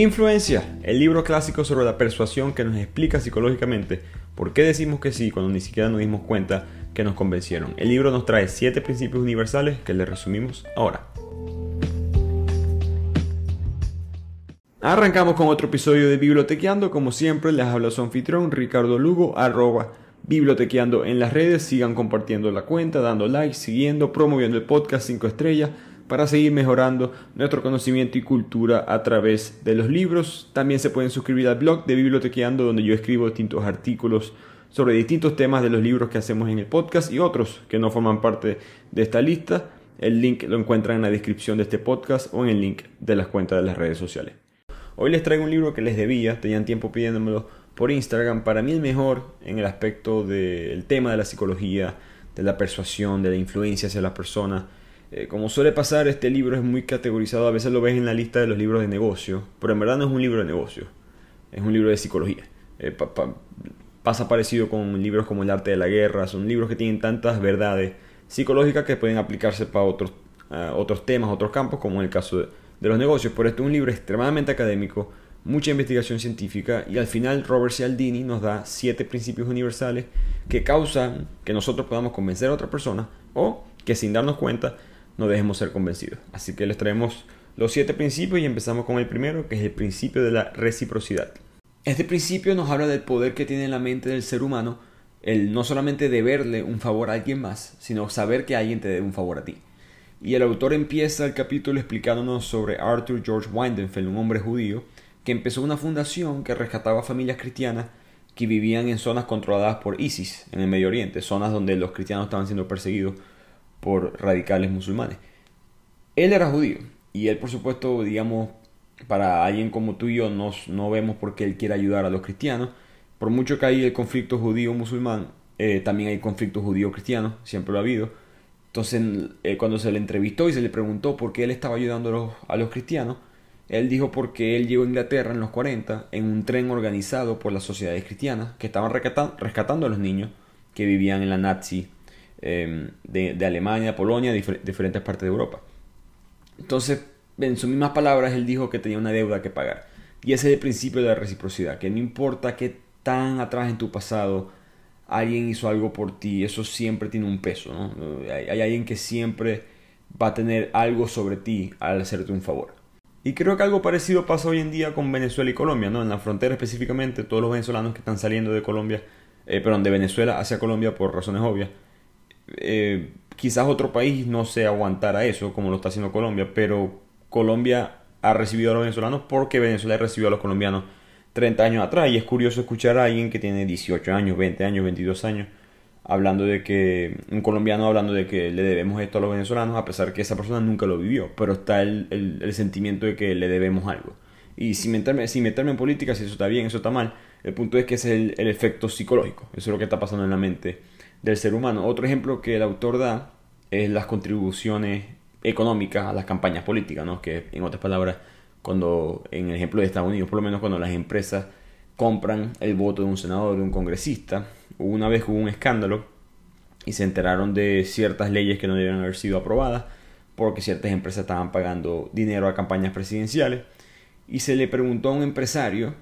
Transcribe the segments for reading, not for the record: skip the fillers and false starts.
Influencia, el libro clásico sobre la persuasión que nos explica psicológicamente por qué decimos que sí cuando ni siquiera nos dimos cuenta que nos convencieron. El libro nos trae 7 principios universales que les resumimos ahora. Arrancamos con otro episodio de Bibliotequeando. Como siempre, les habla su anfitrión Ricardo Lugo, @Bibliotequeando en las redes. Sigan compartiendo la cuenta, dando like, siguiendo, promoviendo el podcast 5 estrellas para seguir mejorando nuestro conocimiento y cultura a través de los libros. También se pueden suscribir al blog de Bibliotequeando, donde yo escribo distintos artículos sobre distintos temas de los libros que hacemos en el podcast y otros que no forman parte de esta lista. El link lo encuentran en la descripción de este podcast o en el link de las cuentas de las redes sociales. Hoy les traigo un libro que les debía, tenían tiempo pidiéndomelo por Instagram. Para mí el mejor en el aspecto del tema de la psicología, de la persuasión, de la influencia hacia las personas. Como suele pasar, este libro es muy categorizado, a veces lo ves en la lista de los libros de negocio, pero en verdad no es un libro de negocio, es un libro de psicología. Pasa parecido con libros como El arte de la guerra, son libros que tienen tantas verdades psicológicas que pueden aplicarse para otros temas, otros campos, como en el caso de los negocios. Pero este es un libro extremadamente académico, mucha investigación científica, y al final Robert Cialdini nos da 7 principios universales que causan que nosotros podamos convencer a otra persona o que sin darnos cuenta no dejemos ser convencidos. Así que les traemos los 7 principios y empezamos con el primero, que es el principio de la reciprocidad. Este principio nos habla del poder que tiene en la mente del ser humano el no solamente deberle un favor a alguien más, sino saber que alguien te debe un favor a ti. Y el autor empieza el capítulo explicándonos sobre Arthur George Weidenfeld, un hombre judío que empezó una fundación que rescataba familias cristianas que vivían en zonas controladas por ISIS en el Medio Oriente, zonas donde los cristianos estaban siendo perseguidos por radicales musulmanes. Él era judío y él, por supuesto, digamos, para alguien como tú y yo no vemos por qué él quiere ayudar a los cristianos. Por mucho que hay el conflicto judío-musulmán, también hay conflicto judío-cristiano, siempre lo ha habido. Entonces, cuando se le entrevistó y se le preguntó por qué él estaba ayudando a los cristianos, él dijo porque él llegó a Inglaterra en los 40 en un tren organizado por las sociedades cristianas que estaban rescatando a los niños que vivían en la Nazi de Alemania, Polonia, diferentes partes de Europa. Entonces, en sus mismas palabras, él dijo que tenía una deuda que pagar. Y ese es el principio de la reciprocidad, que no importa qué tan atrás en tu pasado alguien hizo algo por ti, eso siempre tiene un peso, ¿no? Hay alguien que siempre va a tener algo sobre ti al hacerte un favor. Y creo que algo parecido pasa hoy en día con Venezuela y Colombia, ¿no? En la frontera específicamente, todos los venezolanos que están saliendo de de Venezuela hacia Colombia por razones obvias. Quizás otro país no se aguantara eso como lo está haciendo Colombia, pero Colombia ha recibido a los venezolanos porque Venezuela recibió a los colombianos 30 años atrás. Y es curioso escuchar a alguien que tiene 18 años, 20 años, 22 años un colombiano hablando de que le debemos esto a los venezolanos, a pesar que esa persona nunca lo vivió, pero está el sentimiento de que le debemos algo. Y sin meterme en política, si eso está bien, eso está mal, el punto es que ese es el efecto psicológico. Eso es lo que está pasando en la mente del ser humano. Otro ejemplo que el autor da es las contribuciones económicas a las campañas políticas, ¿no? Que en otras palabras, cuando en el ejemplo de Estados Unidos, por lo menos cuando las empresas compran el voto de un senador, de un congresista, una vez hubo un escándalo y se enteraron de ciertas leyes que no debían haber sido aprobadas porque ciertas empresas estaban pagando dinero a campañas presidenciales, y se le preguntó a un empresario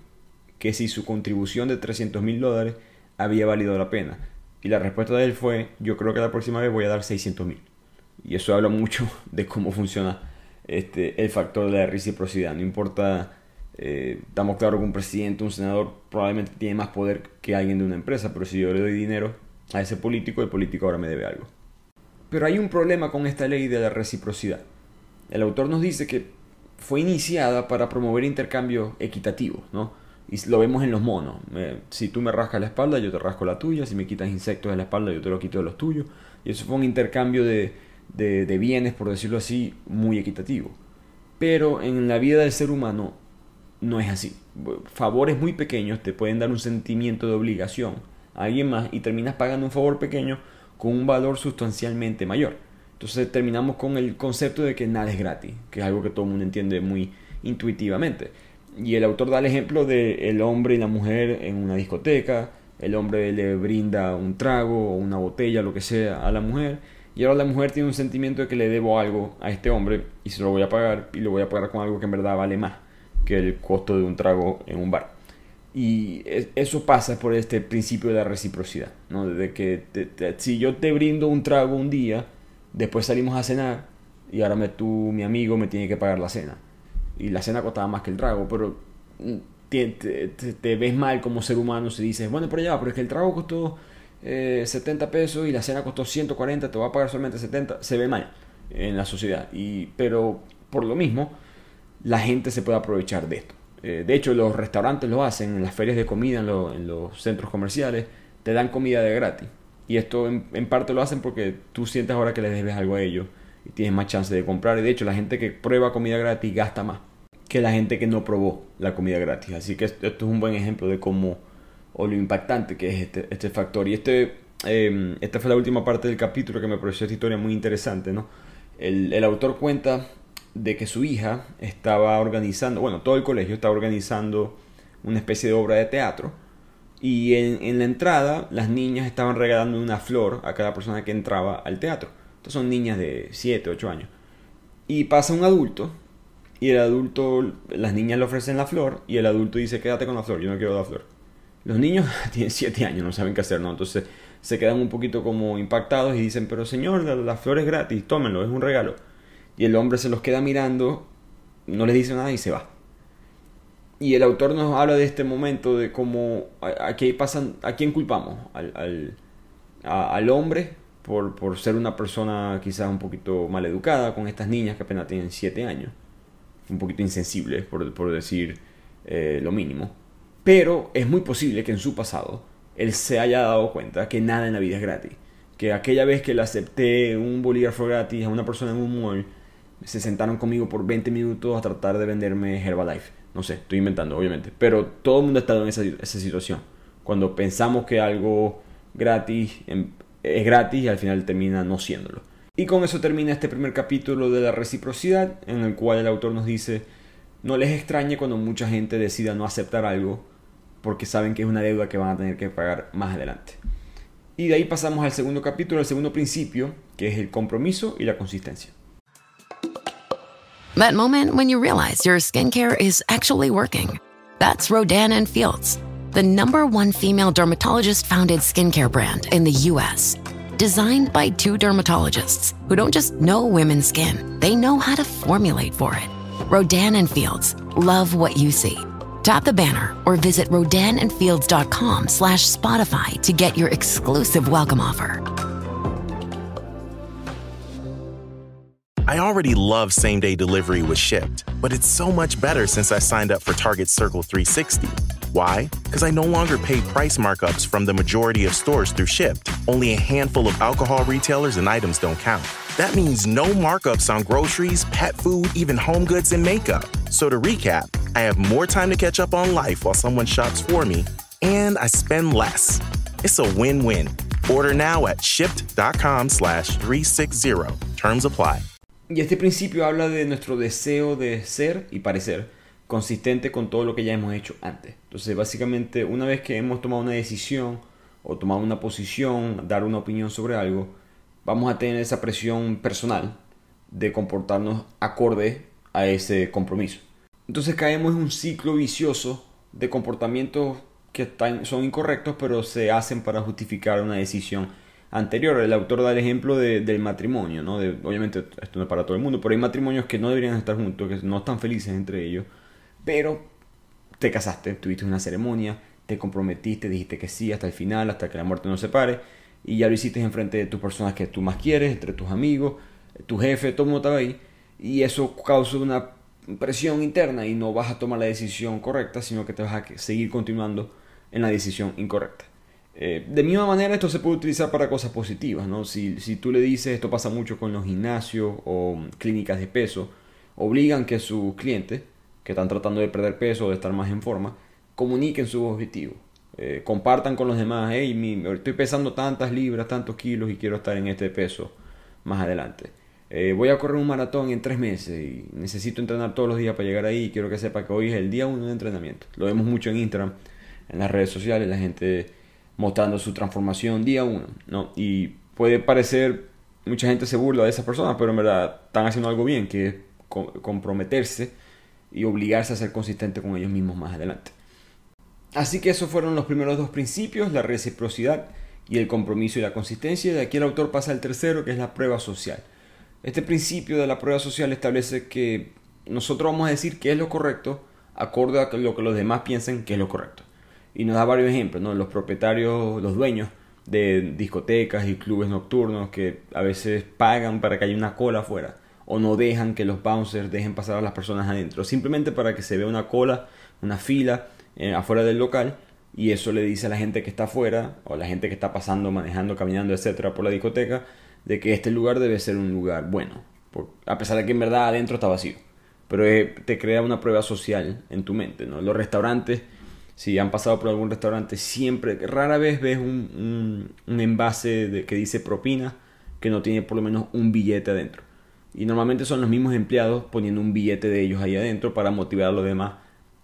que si su contribución de $300,000 había valido la pena. Y la respuesta de él fue: yo creo que la próxima vez voy a dar 600,000. Y eso habla mucho de cómo funciona el factor de la reciprocidad. No importa, estamos claros que un presidente, un senador probablemente tiene más poder que alguien de una empresa, pero si yo le doy dinero a ese político, el político ahora me debe algo. Pero hay un problema con esta ley de la reciprocidad. El autor nos dice que fue iniciada para promover intercambios equitativos, ¿no? Y lo vemos en los monos. Si tú me rascas la espalda, yo te rasco la tuya. Si me quitas insectos de la espalda, yo te lo quito de los tuyos. Y eso fue un intercambio de bienes, por decirlo así, muy equitativo. Pero en la vida del ser humano no es así. Favores muy pequeños te pueden dar un sentimiento de obligación a alguien más y terminas pagando un favor pequeño con un valor sustancialmente mayor. Entonces terminamos con el concepto de que nada es gratis, que es algo que todo el mundo entiende muy intuitivamente. Y el autor da el ejemplo de el hombre y la mujer en una discoteca. El hombre le brinda un trago o una botella, lo que sea, a la mujer, y ahora la mujer tiene un sentimiento de que le debo algo a este hombre y se lo voy a pagar, y lo voy a pagar con algo que en verdad vale más. que el costo de un trago en un bar. Y eso pasa por este principio de la reciprocidad, ¿no? De que si yo te brindo un trago un día, después salimos a cenar y ahora mi amigo me tiene que pagar la cena. Y la cena costaba más que el trago, pero te ves mal como ser humano si dices, bueno, pero ya va, pero es que el trago costó 70 pesos y la cena costó 140, te voy a pagar solamente 70. Se ve mal en la sociedad. Pero por lo mismo, la gente se puede aprovechar de esto. De hecho, los restaurantes lo hacen en las ferias de comida, en los centros comerciales, te dan comida de gratis. Y esto en parte lo hacen porque tú sientes ahora que les debes algo a ellos y tienes más chance de comprar. Y de hecho, la gente que prueba comida gratis gasta más que la gente que no probó la comida gratis. Así que esto es un buen ejemplo de cómo, o lo impactante que es este factor. Y esta fue la última parte del capítulo que me pareció esta historia muy interesante, ¿no? El autor cuenta de que su hija estaba organizando, bueno, todo el colegio estaba organizando una especie de obra de teatro, y en la entrada las niñas estaban regalando una flor a cada persona que entraba al teatro. Entonces son niñas de 7, 8 años. Y pasa un adulto, y el adulto, las niñas le ofrecen la flor, y el adulto dice, quédate con la flor, yo no quiero la flor. Los niños tienen 7 años, no saben qué hacer, ¿no? Entonces se quedan un poquito como impactados y dicen, pero señor, la flor es gratis, tómenlo, es un regalo. Y el hombre se los queda mirando, no les dice nada y se va. Y el autor nos habla de este momento, de cómo ¿a quién culpamos? Al hombre por ser una persona quizás un poquito mal educada con estas niñas que apenas tienen 7 años. Un poquito insensibles, por decir lo mínimo. Pero es muy posible que en su pasado él se haya dado cuenta que nada en la vida es gratis. Que aquella vez que le acepté un bolígrafo gratis a una persona en un mall, se sentaron conmigo por 20 minutos a tratar de venderme Herbalife. No sé, estoy inventando, obviamente. Pero todo el mundo ha estado en esa situación. Cuando pensamos que algo gratis es gratis y al final termina no siéndolo. Y con eso termina este primer capítulo de la reciprocidad, en el cual el autor nos dice, no les extrañe cuando mucha gente decida no aceptar algo porque saben que es una deuda que van a tener que pagar más adelante. Y de ahí pasamos al segundo capítulo, al segundo principio, que es el compromiso y la consistencia. That moment when you realize your skincare is actually working. That's Rodan & Fields, the #1 female dermatologist-founded skincare brand in the U.S. Designed by 2 dermatologists who don't just know women's skin, they know how to formulate for it. Rodan & Fields, love what you see. Tap the banner or visit rodanandfields.com/Spotify to get your exclusive welcome offer. I already love same-day delivery with Shipt, but it's so much better since I signed up for Target Circle 360. Why? Because I no longer pay price markups from the majority of stores through Shipt. Only a handful of alcohol retailers and items don't count. That means no markups on groceries, pet food, even home goods and makeup. So to recap, I have more time to catch up on life while someone shops for me, and I spend less. It's a win-win. Order now at shipt.com/360. Terms apply. Y este principio habla de nuestro deseo de ser y parecer consistente con todo lo que ya hemos hecho antes. Entonces, básicamente, una vez que hemos tomado una decisión o tomado una posición, dar una opinión sobre algo, vamos a tener esa presión personal de comportarnos acorde a ese compromiso. Entonces caemos en un ciclo vicioso de comportamientos que son incorrectos, pero se hacen para justificar una decisión anterior. El autor da el ejemplo del matrimonio, ¿no? Obviamente esto no es para todo el mundo, pero hay matrimonios que no deberían estar juntos, que no están felices entre ellos, pero te casaste, tuviste una ceremonia, te comprometiste, dijiste que sí hasta el final, hasta que la muerte nos separe, y ya lo hiciste enfrente de tus personas que tú más quieres, entre tus amigos, tu jefe, todo el mundo estaba ahí, y eso causa una presión interna y no vas a tomar la decisión correcta, sino que te vas a seguir continuando en la decisión incorrecta. De misma manera esto se puede utilizar para cosas positivas, ¿no? Si tú le dices, esto pasa mucho con los gimnasios o clínicas de peso, obligan que sus clientes que están tratando de perder peso o de estar más en forma, comuniquen sus objetivos, compartan con los demás, hey, estoy pesando tantas libras, tantos kilos y quiero estar en este peso más adelante. Voy a correr un maratón en 3 meses y necesito entrenar todos los días para llegar ahí y quiero que sepa que hoy es el día 1 de entrenamiento. Lo vemos mucho en Instagram, en las redes sociales, la gente mostrando su transformación día 1, ¿no? Y puede parecer, mucha gente se burla de esas personas, pero en verdad están haciendo algo bien, que es comprometerse y obligarse a ser consistente con ellos mismos más adelante. Así que esos fueron los primeros dos principios, la reciprocidad y el compromiso y la consistencia. Y de aquí el autor pasa al tercero, que es la prueba social. Este principio de la prueba social establece que nosotros vamos a decir qué es lo correcto acorde a lo que los demás piensen que es lo correcto. Y nos da varios ejemplos, ¿no? Los propietarios, los dueños de discotecas y clubes nocturnos que a veces pagan para que haya una cola afuera o no dejan que los bouncers dejen pasar a las personas adentro, simplemente para que se vea una cola, una fila afuera del local, y eso le dice a la gente que está afuera o a la gente que está pasando, manejando, caminando, etcétera, por la discoteca, de que este lugar debe ser un lugar bueno, a pesar de que en verdad adentro está vacío. Pero te crea una prueba social en tu mente, ¿no? Los restaurantes, si han pasado por algún restaurante, siempre, rara vez ves un envase que dice propina que no tiene por lo menos un billete adentro. Y normalmente son los mismos empleados poniendo un billete de ellos ahí adentro para motivar a los demás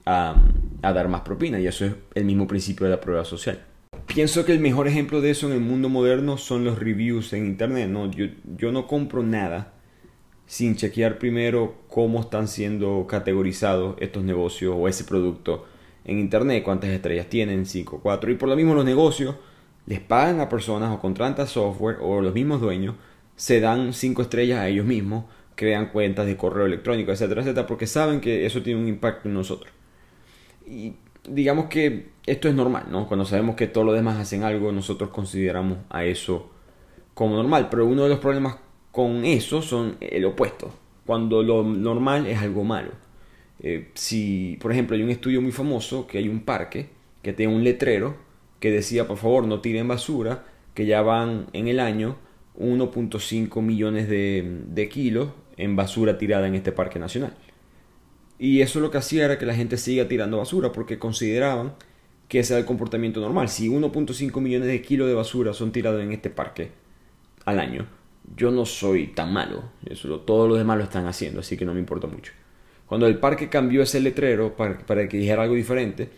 a dar más propina. Y eso es el mismo principio de la prueba social. Pienso que el mejor ejemplo de eso en el mundo moderno son los reviews en internet, ¿no? Yo no compro nada sin chequear primero cómo están siendo categorizados estos negocios o ese producto en internet, cuántas estrellas tienen, 5, 4, y por lo mismo los negocios les pagan a personas o contratan software, o los mismos dueños se dan 5 estrellas a ellos mismos, crean cuentas de correo electrónico, etcétera, etcétera, porque saben que eso tiene un impacto en nosotros. Y digamos que esto es normal, ¿no? Cuando sabemos que todos los demás hacen algo, nosotros consideramos a eso como normal, pero uno de los problemas con eso son el opuesto, cuando lo normal es algo malo. Si, por ejemplo, hay un estudio muy famoso que hay un parque que tiene un letrero que decía, por favor, no tiren basura, que ya van en el año 1.5 millones de kilos en basura tirada en este parque nacional. Y eso lo que hacía era que la gente siga tirando basura porque consideraban que ese era el comportamiento normal. Si 1.5 millones de kilos de basura son tirados en este parque al año, yo no soy tan malo. Todos los demás lo están haciendo, así que no me importa mucho. Cuando el parque cambió ese letrero para que dijera algo diferente,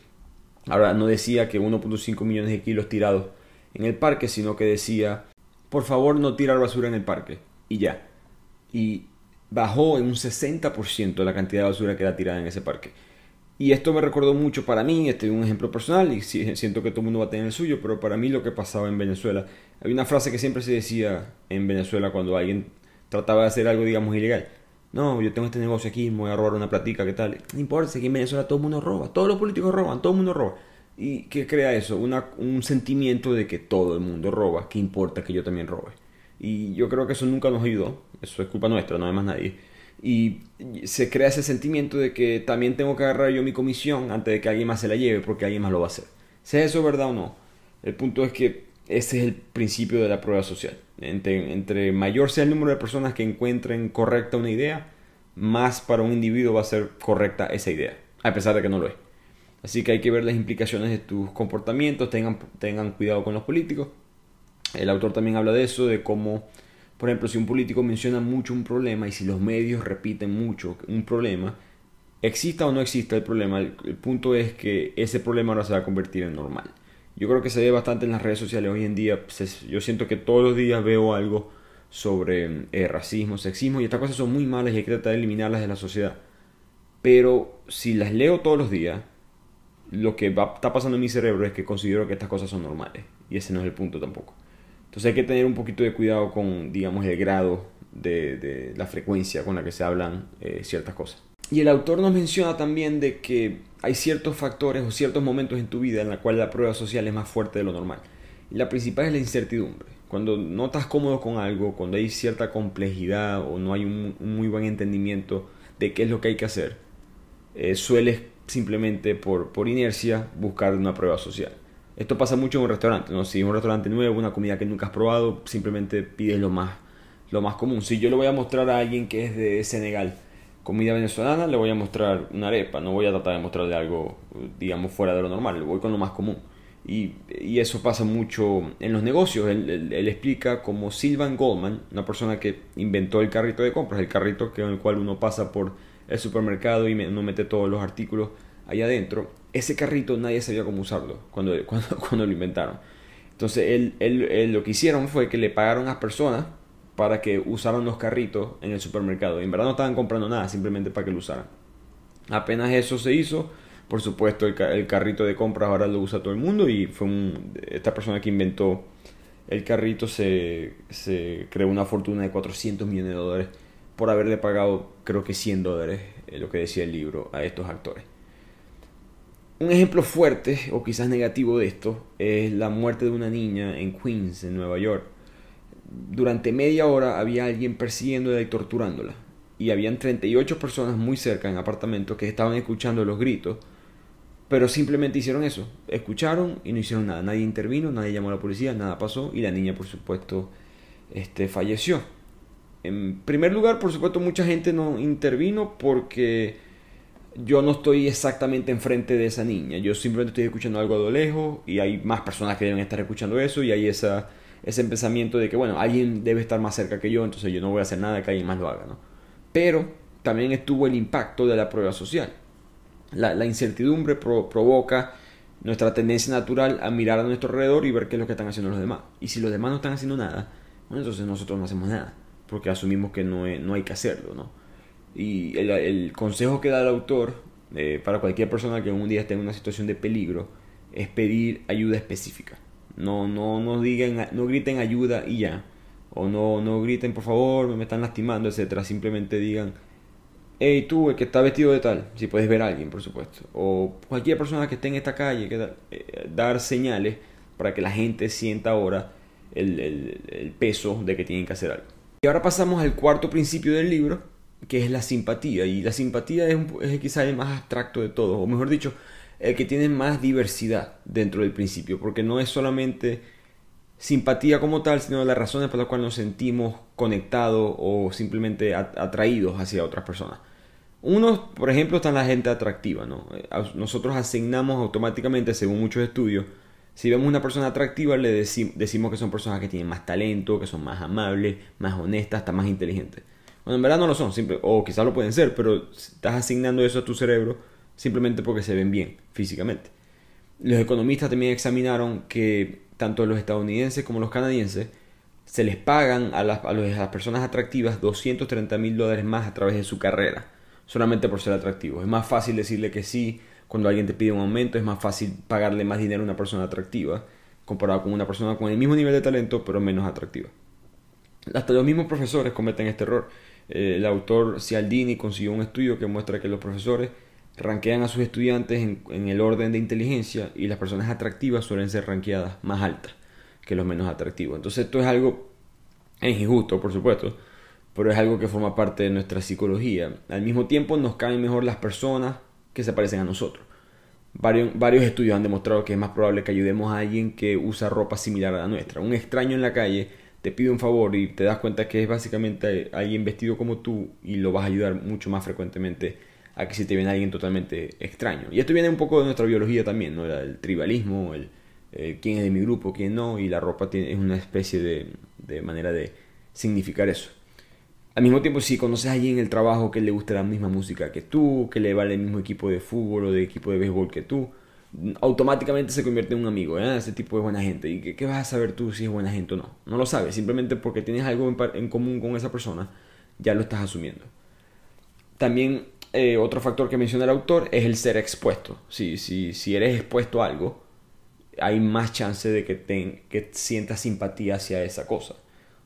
ahora no decía que 1.5 millones de kilos tirados en el parque, sino que decía, por favor no tirar basura en el parque, y ya. Y bajó en un 60% la cantidad de basura que era tirada en ese parque. Y esto me recordó mucho para mí, este es un ejemplo personal, y siento que todo el mundo va a tener el suyo, pero para mí lo que pasaba en Venezuela, había una frase que siempre se decía en Venezuela cuando alguien trataba de hacer algo, digamos, ilegal. No, yo tengo este negocio aquí, me voy a robar una platica, ¿qué tal? No importa, aquí en Venezuela todo el mundo roba, todos los políticos roban, todo el mundo roba. ¿Y qué crea eso? Un sentimiento de que todo el mundo roba, que importa que yo también robe. Y yo creo que eso nunca nos ayudó, eso es culpa nuestra, no hay más nadie. Y se crea ese sentimiento de que también tengo que agarrar yo mi comisión antes de que alguien más se la lleve, porque alguien más lo va a hacer. Sea eso verdad o no, el punto es que ese es el principio de la prueba social. Entre mayor sea el número de personas que encuentren correcta una idea, más para un individuo va a ser correcta esa idea, a pesar de que no lo es. Así que hay que ver las implicaciones de tus comportamientos, tengan cuidado con los políticos. El autor también habla de eso, de cómo, por ejemplo, si un político menciona mucho un problema y si los medios repiten mucho un problema, exista o no exista el problema, el punto es que ese problema ahora se va a convertir en normal. Yo creo que se ve bastante en las redes sociales hoy en día. Yo siento que todos los días veo algo sobre racismo, sexismo, y estas cosas son muy malas y hay que tratar de eliminarlas de la sociedad. Pero si las leo todos los días, lo que está pasando en mi cerebro es que considero que estas cosas son normales, y ese no es el punto tampoco. Entonces hay que tener un poquito de cuidado con, digamos, el grado de la frecuencia con la que se hablan ciertas cosas. Y el autor nos menciona también de que hay ciertos factores o ciertos momentos en tu vida en la cual la prueba social es más fuerte de lo normal. Y la principal es la incertidumbre. Cuando no estás cómodo con algo, cuando hay cierta complejidad o no hay un muy buen entendimiento de qué es lo que hay que hacer, sueles simplemente por inercia buscar una prueba social. Esto pasa mucho en un restaurante, ¿no? Si es un restaurante nuevo, una comida que nunca has probado, simplemente pides lo más común. Si yo le voy a mostrar a alguien que es de Senegal comida venezolana, le voy a mostrar una arepa, no voy a tratar de mostrarle algo, digamos, fuera de lo normal, voy con lo más común. Y eso pasa mucho en los negocios. Él explica como Sylvan Goldman, una persona que inventó el carrito de compras, el carrito con el cual uno pasa por el supermercado y uno mete todos los artículos ahí adentro. Ese carrito nadie sabía cómo usarlo cuando lo inventaron. Entonces él lo que hicieron fue que le pagaron a personas para que usaran los carritos en el supermercado. En verdad no estaban comprando nada, simplemente para que lo usaran. Apenas eso se hizo, por supuesto el carrito de compras ahora lo usa todo el mundo y esta persona que inventó el carrito se creó una fortuna de $400 millones por haberle pagado creo que $100, lo que decía el libro, a estos actores. Un ejemplo fuerte o quizás negativo de esto es la muerte de una niña en Queens, en Nueva York. Durante media hora había alguien persiguiéndola y torturándola. Y habían 38 personas muy cerca en apartamentos que estaban escuchando los gritos, pero simplemente hicieron eso, escucharon y no hicieron nada. Nadie intervino, nadie llamó a la policía, nada pasó y la niña por supuesto falleció. En primer lugar, por supuesto, mucha gente no intervino porque yo no estoy exactamente enfrente de esa niña. Yo simplemente estoy escuchando algo a lo lejos y hay más personas que deben estar escuchando eso y hay ese pensamiento de que, bueno, alguien debe estar más cerca que yo, entonces yo no voy a hacer nada que alguien más lo haga, ¿no? Pero también estuvo el impacto de la prueba social. La incertidumbre provoca nuestra tendencia natural a mirar a nuestro alrededor y ver qué es lo que están haciendo los demás. Y si los demás no están haciendo nada, bueno, entonces nosotros no hacemos nada, porque asumimos que no hay que hacerlo, ¿no? Y el consejo que da el autor para cualquier persona que un día esté en una situación de peligro es pedir ayuda específica. No griten ayuda y ya. O no griten por favor, me están lastimando, etcétera. Simplemente digan, hey tú, el que está vestido de tal, si puedes ver a alguien, por supuesto. O cualquier persona que esté en esta calle, dar señales para que la gente sienta ahora el peso de que tienen que hacer algo. Y ahora pasamos al cuarto principio del libro, que es la simpatía. Y la simpatía es quizá el más abstracto de todos, o mejor dicho, el que tiene más diversidad dentro del principio, porque no es solamente simpatía como tal, sino las razones por las cuales nos sentimos conectados o simplemente atraídos hacia otras personas. Uno, por ejemplo, está en la gente atractiva, ¿no? Nosotros asignamos automáticamente, según muchos estudios, si vemos una persona atractiva, le decimos que son personas que tienen más talento, que son más amables, más honestas, hasta más inteligentes. Bueno, en verdad no lo son, o quizás lo pueden ser, pero estás asignando eso a tu cerebro simplemente porque se ven bien físicamente. Los economistas también examinaron que tanto los estadounidenses como los canadienses se les pagan a las personas atractivas $230,000 más a través de su carrera, solamente por ser atractivos. Es más fácil decirle que sí cuando alguien te pide un aumento, es más fácil pagarle más dinero a una persona atractiva comparado con una persona con el mismo nivel de talento pero menos atractiva. Hasta los mismos profesores cometen este error. El autor Cialdini consiguió un estudio que muestra que los profesores rankean a sus estudiantes en el orden de inteligencia y las personas atractivas suelen ser rankeadas más altas que los menos atractivos. Entonces esto es injusto, por supuesto, pero es algo que forma parte de nuestra psicología. Al mismo tiempo nos caen mejor las personas que se parecen a nosotros. Varios estudios han demostrado que es más probable que ayudemos a alguien que usa ropa similar a la nuestra. Un extraño en la calle te pide un favor y te das cuenta que es básicamente alguien vestido como tú y lo vas a ayudar mucho más frecuentemente a que si te viene alguien totalmente extraño. Y esto viene un poco de nuestra biología también, ¿no? El tribalismo, quién es de mi grupo, quién no, y la ropa es una especie de manera de significar eso. Al mismo tiempo, si conoces a alguien en el trabajo que le gusta la misma música que tú, que le vale el mismo equipo de fútbol o de equipo de béisbol que tú, automáticamente se convierte en un amigo, ¿eh? Ese tipo de buena gente. ¿Y qué vas a saber tú si es buena gente o no? No lo sabes, simplemente porque tienes algo en común con esa persona, ya lo estás asumiendo. También otro factor que menciona el autor es el ser expuesto. Si eres expuesto a algo, hay más chance de que sientas simpatía hacia esa cosa.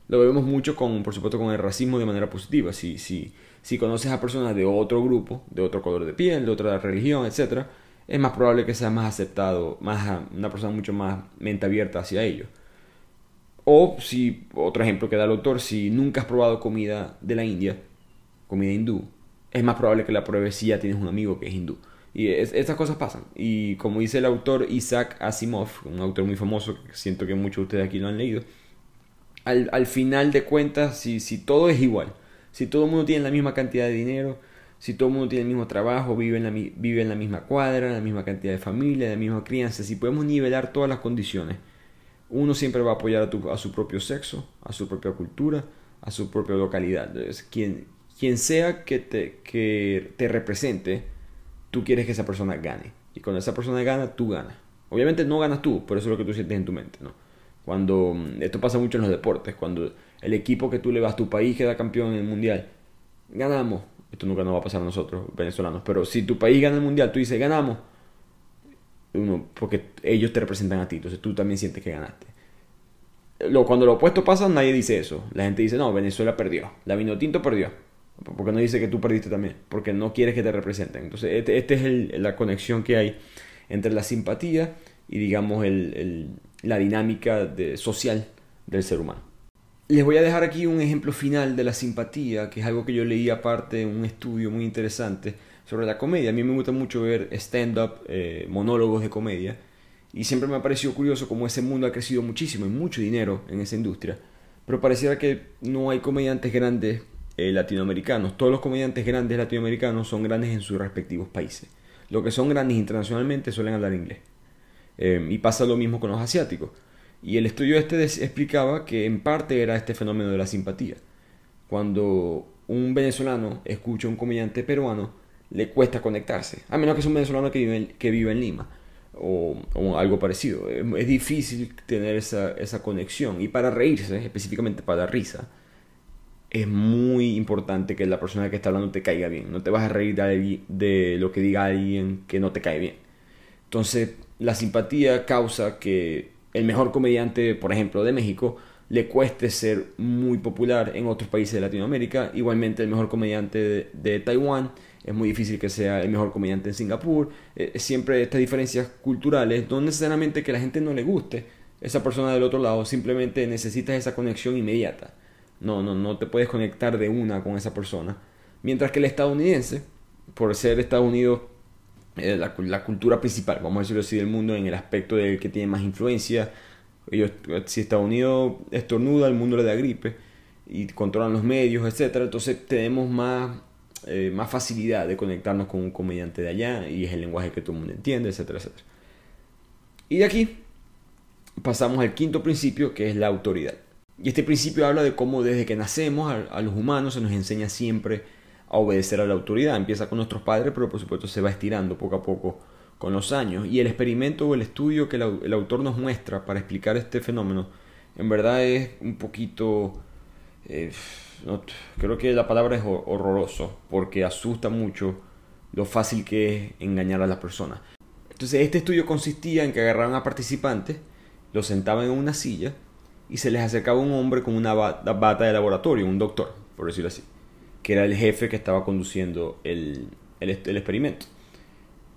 Lo vemos mucho por supuesto con el racismo de manera positiva. Si conoces a personas de otro grupo, de otro color de piel, de otra religión, etc., es más probable que seas más aceptado, una persona mucho más mente abierta hacia ellos. O otro ejemplo que da el autor, si nunca has probado comida de la India, comida hindú, es más probable que la pruebes si ya tienes un amigo que es hindú. Y estas cosas pasan. Y como dice el autor Isaac Asimov, un autor muy famoso, que siento que muchos de ustedes aquí lo han leído, al final de cuentas, si todo es igual, si todo el mundo tiene la misma cantidad de dinero, si todo el mundo tiene el mismo trabajo, vive en la misma cuadra, la misma cantidad de familia, la misma crianza, si podemos nivelar todas las condiciones, uno siempre va a apoyar a su propio sexo, a su propia cultura, a su propia localidad. Entonces, quien sea que te represente, tú quieres que esa persona gane. Y cuando esa persona gana, tú ganas. Obviamente no ganas tú, pero eso es lo que tú sientes en tu mente, ¿no? Esto pasa mucho en los deportes. Cuando el equipo que tú le vas a tu país queda campeón en el mundial, ganamos. esto nunca nos va a pasar a nosotros, venezolanos, pero si tu país gana el mundial, tú dices, ganamos, porque ellos te representan a ti, entonces tú también sientes que ganaste. Cuando lo opuesto pasa, nadie dice eso. La gente dice, no, Venezuela perdió, la Vinotinto perdió. Porque no dice que tú perdiste también, porque no quieres que te representen. Entonces, esta es la conexión que hay entre la simpatía y, digamos, la dinámica social del ser humano. Les voy a dejar aquí un ejemplo final de la simpatía, que es algo que yo leí aparte en un estudio muy interesante sobre la comedia. A mí me gusta mucho ver stand-up, monólogos de comedia, y siempre me ha parecido curioso cómo ese mundo ha crecido muchísimo, hay mucho dinero en esa industria, pero pareciera que no hay comediantes grandes latinoamericanos. Todos los comediantes grandes latinoamericanos son grandes en sus respectivos países. Los que son grandes internacionalmente suelen hablar inglés. Y pasa lo mismo con los asiáticos. Y el estudio explicaba que en parte era este fenómeno de la simpatía. Cuando un venezolano escucha a un comediante peruano, le cuesta conectarse. A menos que sea un venezolano que vive en Lima o algo parecido. Es difícil tener esa conexión. Y para reírse, específicamente para la risa, es muy importante que la persona que está hablando te caiga bien. No te vas a reír de lo que diga alguien que no te cae bien. Entonces, la simpatía causa que el mejor comediante, por ejemplo, de México, le cueste ser muy popular en otros países de Latinoamérica. Igualmente, el mejor comediante de Taiwán es muy difícil que sea el mejor comediante en Singapur. Siempre estas diferencias culturales, no necesariamente que a la gente no le guste esa persona del otro lado, simplemente necesitas esa conexión inmediata. No te puedes conectar de una con esa persona. Mientras que el estadounidense, por ser Estados Unidos la cultura principal, vamos a decirlo así, del mundo en el aspecto del que tiene más influencia, si Estados Unidos estornuda, el mundo le da gripe y controlan los medios, etcétera. Entonces tenemos más facilidad de conectarnos con un comediante de allá y es el lenguaje que todo el mundo entiende, etcétera, etcétera. Y de aquí pasamos al quinto principio, que es la autoridad. Y este principio habla de cómo desde que nacemos a los humanos se nos enseña siempre a obedecer a la autoridad. Empieza con nuestros padres, pero por supuesto se va estirando poco a poco con los años. Y el experimento o el estudio que el autor nos muestra para explicar este fenómeno, en verdad es un poquito... creo que la palabra es horroroso, porque asusta mucho lo fácil que es engañar a las personas. Entonces este estudio consistía en que agarraban a participantes, los sentaban en una silla y se les acercaba un hombre con una bata de laboratorio, un doctor, por decirlo así, que era el jefe que estaba conduciendo el experimento.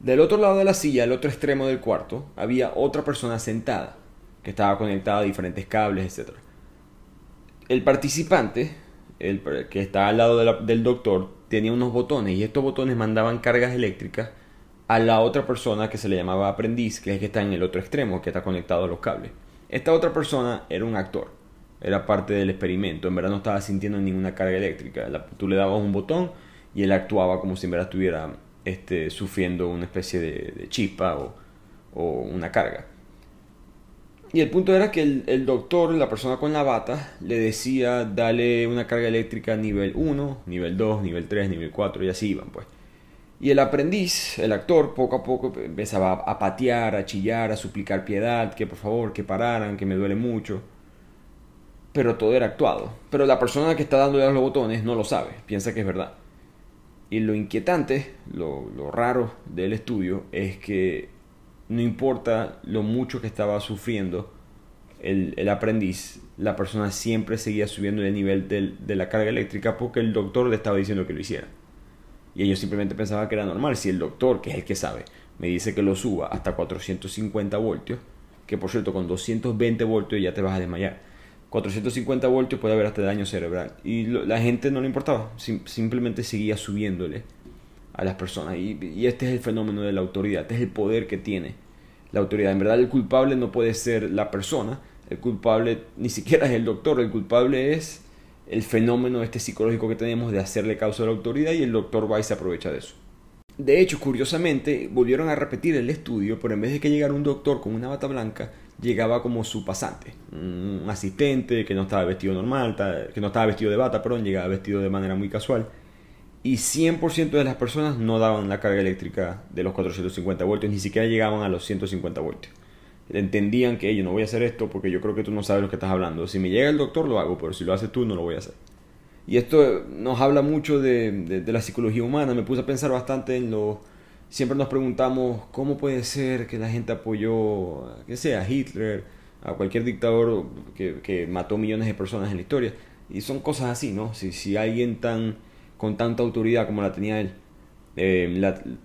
Del otro lado de la silla, al otro extremo del cuarto, había otra persona sentada, que estaba conectada a diferentes cables, etc. El participante, el que estaba al lado del doctor, tenía unos botones, y estos botones mandaban cargas eléctricas a la otra persona que se le llamaba aprendiz, que es el que está en el otro extremo, que está conectado a los cables. Esta otra persona era un actor, era parte del experimento, en verdad no estaba sintiendo ninguna carga eléctrica. Tú le dabas un botón y él actuaba como si en verdad estuviera sufriendo una especie de chispa o una carga. Y el punto era que el doctor, la persona con la bata, le decía dale una carga eléctrica nivel 1, nivel 2, nivel 3, nivel 4 y así iban pues. Y el aprendiz, el actor, poco a poco empezaba a patear, a chillar, a suplicar piedad, que por favor, que pararan, que me duele mucho. Pero todo era actuado. Pero la persona que está dándole a los botones no lo sabe, piensa que es verdad. Y lo inquietante, lo raro del estudio es que no importa lo mucho que estaba sufriendo el aprendiz, la persona siempre seguía subiendo el nivel de la carga eléctrica porque el doctor le estaba diciendo que lo hiciera. Y ellos simplemente pensaban que era normal. Si el doctor, que es el que sabe, me dice que lo suba hasta 450 voltios, que por cierto con 220 voltios ya te vas a desmayar. 450 voltios puede haber hasta daño cerebral. Y la gente no le importaba, simplemente seguía subiéndole a las personas. Y este es el fenómeno de la autoridad, este es el poder que tiene la autoridad. En verdad el culpable no puede ser la persona, el culpable ni siquiera es el doctor, el culpable es el fenómeno psicológico que tenemos de hacerle caso a la autoridad, y el doctor va y se aprovecha de eso. De hecho, curiosamente, volvieron a repetir el estudio, pero en vez de que llegara un doctor con una bata blanca, llegaba como su pasante, un asistente que no estaba vestido normal, que no estaba vestido de bata, llegaba vestido de manera muy casual. Y 100% de las personas no daban la carga eléctrica de los 450 voltios, ni siquiera llegaban a los 150 voltios. Entendían que yo no voy a hacer esto porque yo creo que tú no sabes lo que estás hablando. Si me llega el doctor lo hago, pero si lo haces tú no lo voy a hacer. Y esto nos habla mucho de la psicología humana. Me puse a pensar bastante en lo... Siempre nos preguntamos cómo puede ser que la gente apoyó, que sea, a Hitler, a cualquier dictador que mató millones de personas en la historia. Y son cosas así, ¿no? Si alguien con tanta autoridad como la tenía él,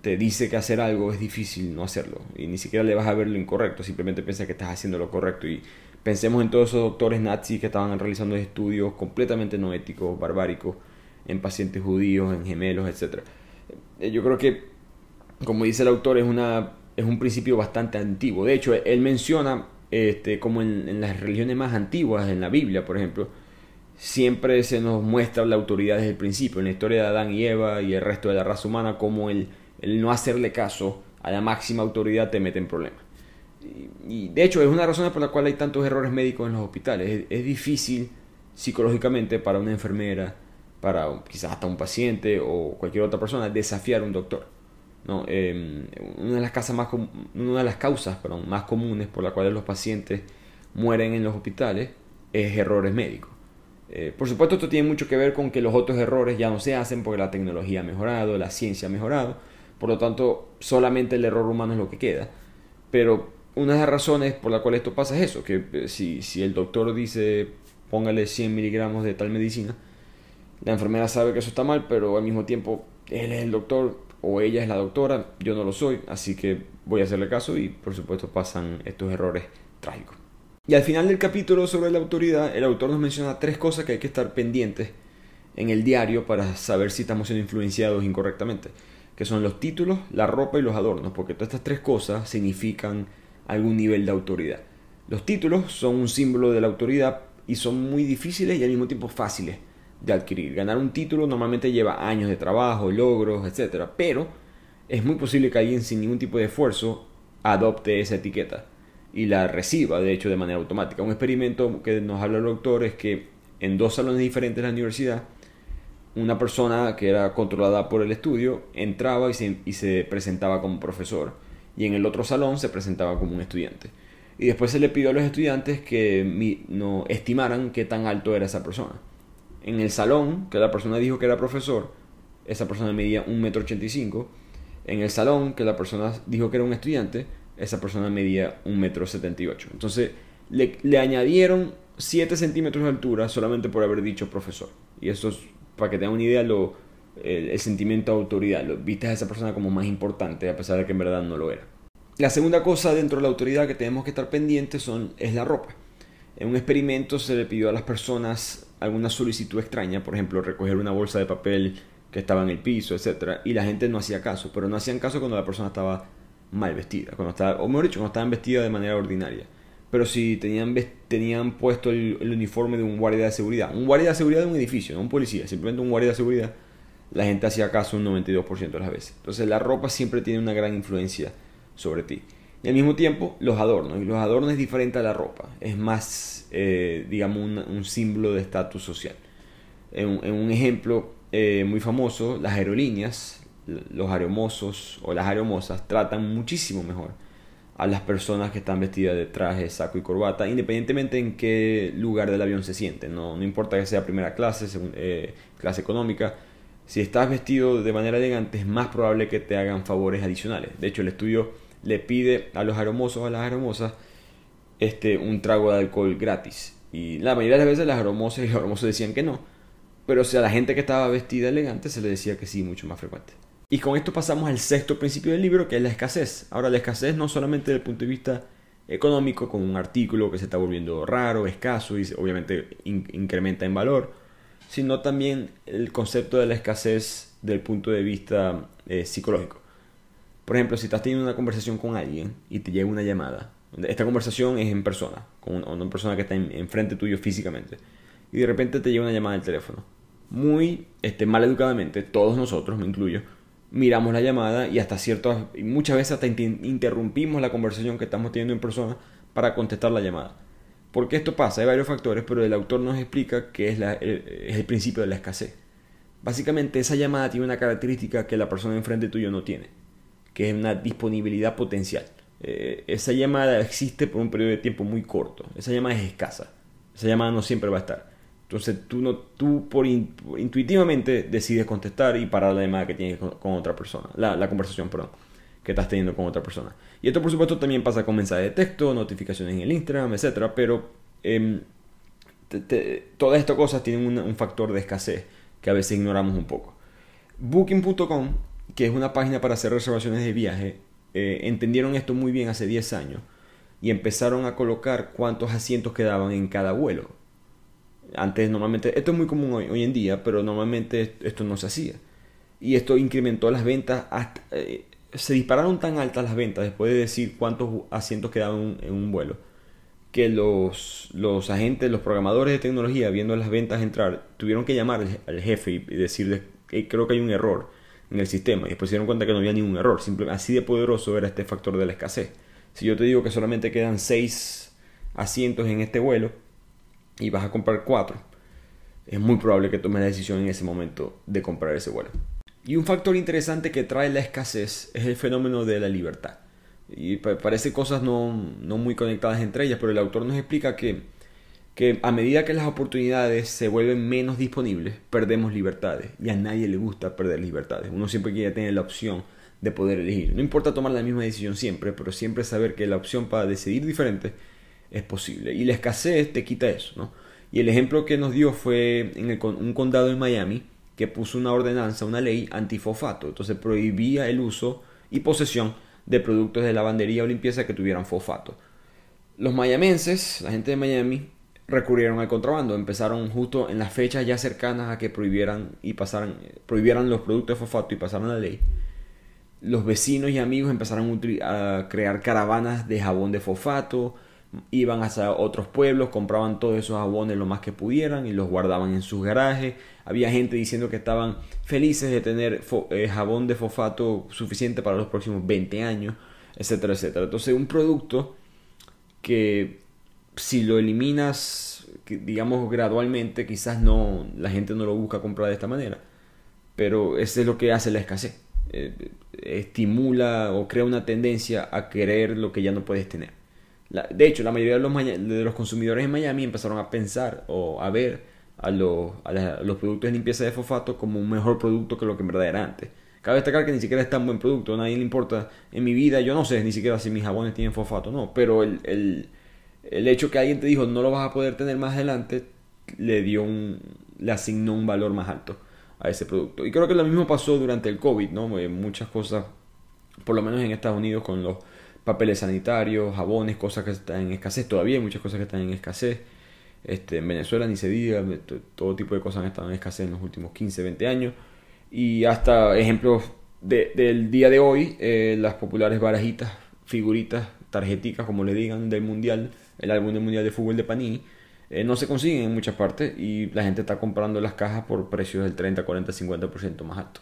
te dice que hacer algo, es difícil no hacerlo. Y ni siquiera le vas a ver lo incorrecto, simplemente piensa que estás haciendo lo correcto. Y pensemos en todos esos doctores nazis que estaban realizando estudios completamente no éticos, barbáricos, en pacientes judíos, en gemelos, etc. Yo creo que, como dice el autor, es un principio bastante antiguo. De hecho, él menciona, como en las religiones más antiguas, en la Biblia, por ejemplo, siempre se nos muestra la autoridad desde el principio. En la historia de Adán y Eva y el resto de la raza humana, como el no hacerle caso a la máxima autoridad te mete en problemas. Y de hecho es una razón por la cual hay tantos errores médicos en los hospitales. Es difícil psicológicamente para una enfermera, para quizás hasta un paciente o cualquier otra persona, desafiar a un doctor, ¿no? Una de las causas más comunes por las cuales los pacientes mueren en los hospitales es errores médicos. Por supuesto, esto tiene mucho que ver con que los otros errores ya no se hacen porque la tecnología ha mejorado, la ciencia ha mejorado, por lo tanto solamente el error humano es lo que queda. Pero una de las razones por la cual esto pasa es eso, que si el doctor dice póngale 100 miligramos de tal medicina, la enfermera sabe que eso está mal, pero al mismo tiempo él es el doctor o ella es la doctora, yo no lo soy, así que voy a hacerle caso y por supuesto pasan estos errores trágicos. Y al final del capítulo sobre la autoridad, el autor nos menciona 3 cosas que hay que estar pendientes en el diario para saber si estamos siendo influenciados incorrectamente, que son los títulos, la ropa y los adornos, porque todas estas 3 cosas significan algún nivel de autoridad. Los títulos son un símbolo de la autoridad y son muy difíciles y al mismo tiempo fáciles de adquirir. Ganar un título normalmente lleva años de trabajo, logros, etc. Pero es muy posible que alguien sin ningún tipo de esfuerzo adopte esa etiqueta y la reciba, de hecho, de manera automática. Un experimento que nos habla el doctor es que en 2 salones diferentes de la universidad, una persona que era controlada por el estudio entraba y se presentaba como profesor, y en el otro salón se presentaba como un estudiante. Y después se le pidió a los estudiantes que no estimaran qué tan alto era esa persona. En el salón que la persona dijo que era profesor, esa persona medía 1,85 m. En el salón que la persona dijo que era un estudiante, esa persona medía 1,78 m. Entonces le añadieron 7 centímetros de altura solamente por haber dicho profesor. Y eso es, para que tengan una idea, el sentimiento de autoridad. Viste a esa persona como más importante a pesar de que en verdad no lo era. La segunda cosa dentro de la autoridad que tenemos que estar pendientes es la ropa. En un experimento se le pidió a las personas alguna solicitud extraña, por ejemplo recoger una bolsa de papel que estaba en el piso, etc. Y la gente no hacía caso, pero no hacían caso cuando la persona estaba mal vestida, o mejor dicho, cuando estaban vestidas de manera ordinaria. Pero si tenían puesto el uniforme de un guardia de seguridad de un edificio, no un policía, simplemente un guardia de seguridad, la gente hacía caso un 92% de las veces. Entonces la ropa siempre tiene una gran influencia sobre ti. Y al mismo tiempo los adornos. Y los adornos es diferente a la ropa. Es más, digamos, un símbolo de estatus social. En un ejemplo muy famoso, las aerolíneas, los aeromosos o las aeromosas tratan muchísimo mejor a las personas que están vestidas de traje, saco y corbata, independientemente en qué lugar del avión se sienten. No importa que sea primera clase, clase económica. Si estás vestido de manera elegante, es más probable que te hagan favores adicionales. De hecho, el estudio le pide a los aeromosos o a las aeromosas un trago de alcohol gratis. Y la mayoría de las veces las aeromosas y los aeromosos decían que no. Pero a la gente que estaba vestida elegante se le decía que sí, mucho más frecuente. Y con esto pasamos al 6º principio del libro, que es la escasez. Ahora, la escasez no solamente desde el punto de vista económico, con un artículo que se está volviendo raro, escaso y obviamente incrementa en valor, sino también el concepto de la escasez desde el punto de vista psicológico. Por ejemplo, si estás teniendo una conversación con alguien y te llega una llamada, esta conversación es en persona, con una persona que está enfrente tuyo físicamente, y de repente te llega una llamada del teléfono. Muy mal educadamente, todos nosotros, me incluyo, miramos la llamada y muchas veces hasta interrumpimos la conversación que estamos teniendo en persona para contestar la llamada. ¿Por qué esto pasa? Hay varios factores, pero el autor nos explica que es el principio de la escasez. Básicamente, esa llamada tiene una característica que la persona enfrente tuyo no tiene, que es una disponibilidad potencial. Esa llamada existe por un periodo de tiempo muy corto. Esa llamada es escasa. Esa llamada no siempre va a estar. Entonces intuitivamente decides contestar y parar la llamada que tienes con otra persona, la conversación, perdón, que estás teniendo con otra persona. Y esto por supuesto también pasa con mensajes de texto, notificaciones en el Instagram, etcétera, pero todas estas cosas tienen un factor de escasez que a veces ignoramos un poco. Booking.com, que es una página para hacer reservaciones de viaje, entendieron esto muy bien hace 10 años y empezaron a colocar cuántos asientos quedaban en cada vuelo. Antes normalmente, esto es muy común hoy en día, pero normalmente esto no se hacía. Y esto incrementó las ventas, se dispararon tan altas las ventas después de decir cuántos asientos quedaban en un vuelo, que los agentes, los programadores de tecnología, viendo las ventas entrar, tuvieron que llamar al jefe y decirle que creo que hay un error en el sistema. Y después se dieron cuenta que no había ningún error. Simplemente así de poderoso era este factor de la escasez. Si yo te digo que solamente quedan 6 asientos en este vuelo y vas a comprar 4, es muy probable que tomes la decisión en ese momento de comprar ese vuelo. Y un factor interesante que trae la escasez es el fenómeno de la libertad. Y parece cosas no muy conectadas entre ellas, pero el autor nos explica que a medida que las oportunidades se vuelven menos disponibles, perdemos libertades. Y a nadie le gusta perder libertades. Uno siempre quiere tener la opción de poder elegir. No importa tomar la misma decisión siempre, pero siempre saber que la opción para decidir diferente es posible. Y la escasez te quita eso, ¿no? Y el ejemplo que nos dio fue en un condado en Miami que puso una ordenanza, una ley antifosfato. Entonces prohibía el uso y posesión de productos de lavandería o limpieza que tuvieran fosfato. Los mayamenses, la gente de Miami, recurrieron al contrabando. Empezaron justo en las fechas ya cercanas a que prohibieran los productos de fosfato y pasaran la ley. Los vecinos y amigos empezaron a crear caravanas de jabón de fosfato, iban hacia otros pueblos, compraban todos esos jabones lo más que pudieran y los guardaban en sus garajes. Había gente diciendo que estaban felices de tener jabón de fosfato suficiente para los próximos 20 años, etcétera, etcétera. Entonces un producto que si lo eliminas, digamos gradualmente, quizás la gente no lo busca comprar de esta manera, pero eso es lo que hace la escasez. Estimula o crea una tendencia a querer lo que ya no puedes tener. De hecho, la mayoría de los consumidores en Miami empezaron a pensar o a ver a los productos de limpieza de fosfato como un mejor producto que lo que en verdad era antes. Cabe destacar que ni siquiera es tan buen producto, a nadie le importa. En mi vida yo no sé ni siquiera si mis jabones tienen fosfato, no, pero el hecho que alguien te dijo no lo vas a poder tener más adelante le asignó un valor más alto a ese producto. Y creo que lo mismo pasó durante el COVID, ¿no? Muchas cosas, por lo menos en Estados Unidos, con los papeles sanitarios, jabones, cosas que están en escasez. Todavía hay muchas cosas que están en escasez. En Venezuela ni se diga, todo tipo de cosas han estado en escasez en los últimos 15, 20 años. Y hasta ejemplos del día de hoy, las populares barajitas, figuritas, tarjeticas, como le digan, del mundial, el álbum del mundial de fútbol de Panini, no se consiguen en muchas partes y la gente está comprando las cajas por precios del 30, 40, 50% más alto.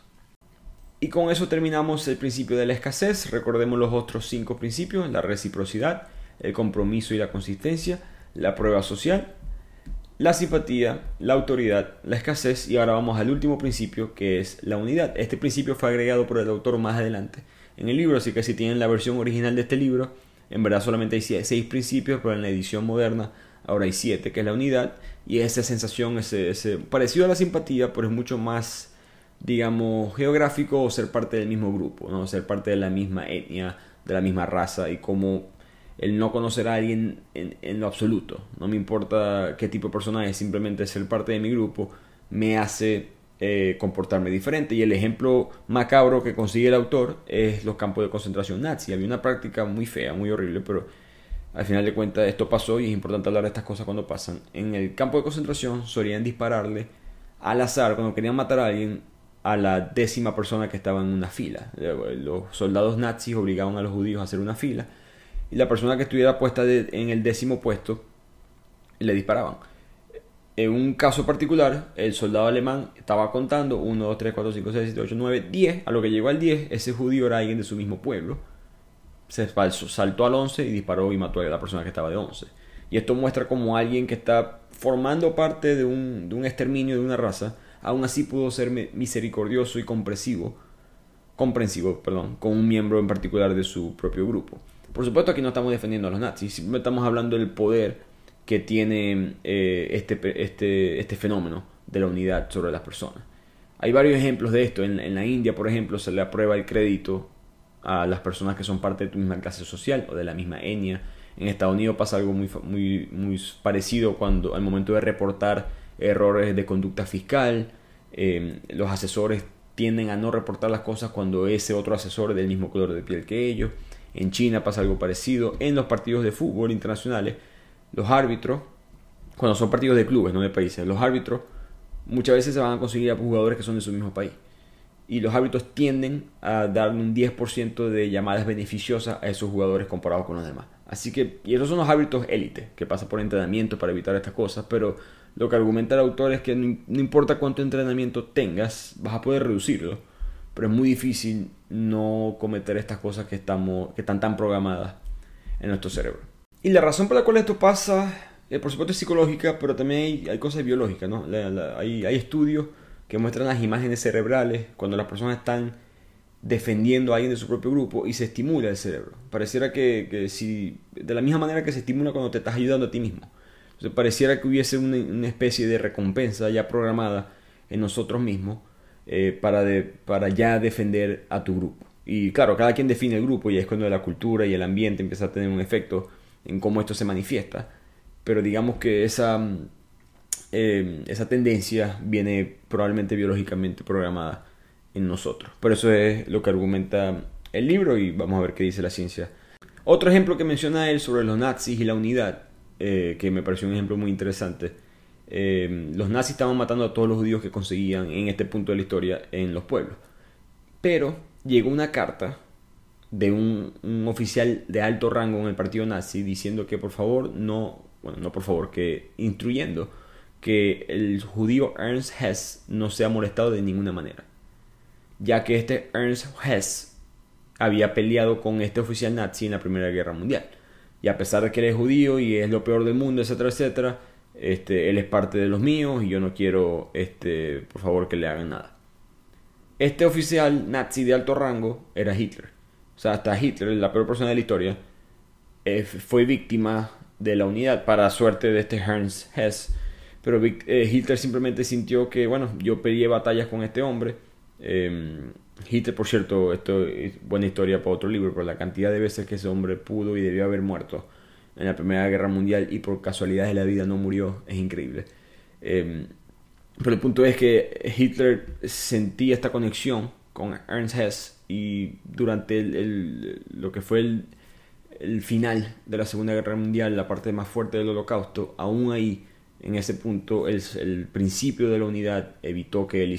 Y con eso terminamos el principio de la escasez. Recordemos los otros 5 principios: la reciprocidad, el compromiso y la consistencia, la prueba social, la simpatía, la autoridad, la escasez. Y ahora vamos al último principio, que es la unidad. Este principio fue agregado por el autor más adelante en el libro, así que si tienen la versión original de este libro, en verdad solamente hay 6 principios, pero en la edición moderna ahora hay 7, que es la unidad. Y esa sensación, ese parecido a la simpatía, pero es mucho más, digamos, geográfico, o ser parte del mismo grupo, ¿no? Ser parte de la misma etnia, de la misma raza, y como el no conocer a alguien en lo absoluto. No me importa qué tipo de persona es, simplemente ser parte de mi grupo me hace comportarme diferente. Y el ejemplo macabro que consigue el autor es los campos de concentración nazi. Había una práctica muy fea, muy horrible, pero al final de cuentas esto pasó y es importante hablar de estas cosas cuando pasan. En el campo de concentración solían dispararle al azar, cuando querían matar a alguien, a la 10ª persona que estaba en una fila. Los soldados nazis obligaban a los judíos a hacer una fila y la persona que estuviera puesta en el 10º puesto le disparaban. En un caso particular, el soldado alemán estaba contando 1, 2, 3, 4, 5, 6, 7, 8, 9, 10. A lo que llegó al 10, ese judío era alguien de su mismo pueblo. Se saltó al 11 y disparó y mató a la persona que estaba de 11. Y esto muestra como alguien que está formando parte de un exterminio de una raza, aún así pudo ser misericordioso y comprensivo, con un miembro en particular de su propio grupo. Por supuesto, aquí no estamos defendiendo a los nazis, simplemente estamos hablando del poder que tiene este fenómeno de la unidad sobre las personas. Hay varios ejemplos de esto. En la India, por ejemplo, se le aprueba el crédito a las personas que son parte de tu misma clase social o de la misma etnia. En Estados Unidos pasa algo muy parecido al momento de reportar errores de conducta fiscal. Los asesores tienden a no reportar las cosas cuando ese otro asesor es del mismo color de piel que ellos. En China pasa algo parecido. En los partidos de fútbol internacionales, los árbitros, cuando son partidos de clubes, no de países, los árbitros muchas veces se van a conseguir a jugadores que son de su mismo país. Y los árbitros tienden a dar un 10% de llamadas beneficiosas a esos jugadores comparados con los demás. Así que, y esos son los árbitros élite, que pasan por entrenamiento para evitar estas cosas, pero lo que argumenta el autor es que no importa cuánto entrenamiento tengas, vas a poder reducirlo, pero es muy difícil no cometer estas cosas que están tan programadas en nuestro cerebro. Y la razón por la cual esto pasa, por supuesto es psicológica, pero también hay cosas biológicas, ¿no? Hay estudios que muestran las imágenes cerebrales cuando las personas están defendiendo a alguien de su propio grupo y se estimula el cerebro. Pareciera que si, de la misma manera que se estimula cuando te estás ayudando a ti mismo. Entonces, pareciera que hubiese una especie de recompensa ya programada en nosotros mismos para ya defender a tu grupo. Y claro, cada quien define el grupo y es cuando la cultura y el ambiente empieza a tener un efecto en cómo esto se manifiesta. Pero digamos que esa tendencia viene probablemente biológicamente programada en nosotros. Por eso es lo que argumenta el libro y vamos a ver qué dice la ciencia. Otro ejemplo que menciona él sobre los nazis y la unidad, que me pareció un ejemplo muy interesante. Los nazis estaban matando a todos los judíos que conseguían en este punto de la historia en los pueblos. Pero llegó una carta de un oficial de alto rango en el partido nazi diciendo que que instruyendo que el judío Ernst Hess no sea molestado de ninguna manera, ya que este Ernst Hess había peleado con este oficial nazi en la Primera Guerra Mundial. Y a pesar de que él es judío y es lo peor del mundo, etcétera, etcétera, él es parte de los míos y yo no quiero, por favor, que le hagan nada. Este oficial nazi de alto rango era Hitler. O sea, hasta Hitler, la peor persona de la historia, fue víctima de la unidad, para suerte de este Ernst Hess. Pero Hitler simplemente sintió que, bueno, yo peleé batallas con este hombre. Hitler, por cierto, esto es buena historia para otro libro, pero la cantidad de veces que ese hombre pudo y debió haber muerto en la Primera Guerra Mundial y por casualidades de la vida no murió es increíble. Pero el punto es que Hitler sentía esta conexión con Ernst Hess y durante lo que fue el final de la Segunda Guerra Mundial, la parte más fuerte del Holocausto, aún ahí, en ese punto, el principio de la unidad evitó que él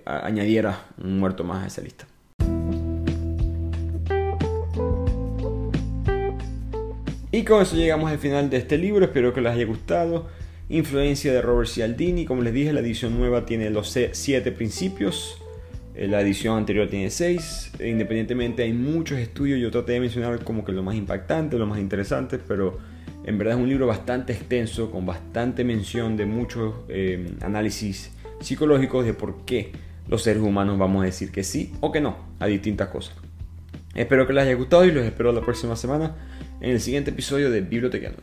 añadiera un muerto más a esa lista. Y con eso llegamos al final de este libro. Espero que les haya gustado. Influencia de Robert Cialdini. Como les dije, la edición nueva tiene los 7 principios. La edición anterior tiene 6. Independientemente, hay muchos estudios. Yo traté de mencionar como que lo más impactante, lo más interesante, pero en verdad es un libro bastante extenso, con bastante mención de muchos análisis psicológicos de por qué los seres humanos vamos a decir que sí o que no a distintas cosas. Espero que les haya gustado y los espero la próxima semana en el siguiente episodio de Bibliotequeando.